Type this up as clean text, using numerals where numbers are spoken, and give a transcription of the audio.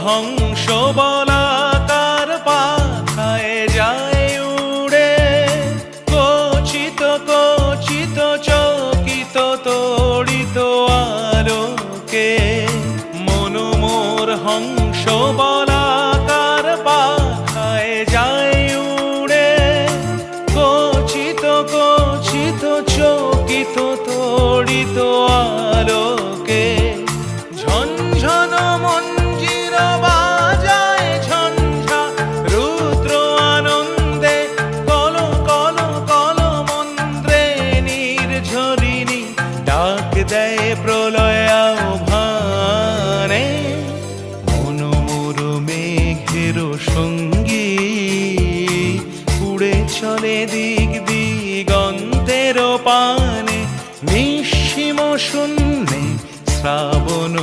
হংস বলাকার পাখায় যায় উড়ে, কচিত কচিত চকিত তড়িত আলোকে। মন মোর হংস বলাকার পাখায় যায় উড়ে, কচিত কচিত চকিত তড়িত আলোকে। ঝনঝন মঞ্জির বাজায় ঝঞ্ঝা রুদ্র আনন্দে, কল কল কল মন্ত্রে নির্ঝরিণী ডাক দেয় প্রলয় আহ্বানে। মন মোর মেঘের সঙ্গী উড়ে চলে দিক দিগন্তের পানে, নিঃসীম শূন্যে শ্রাবণ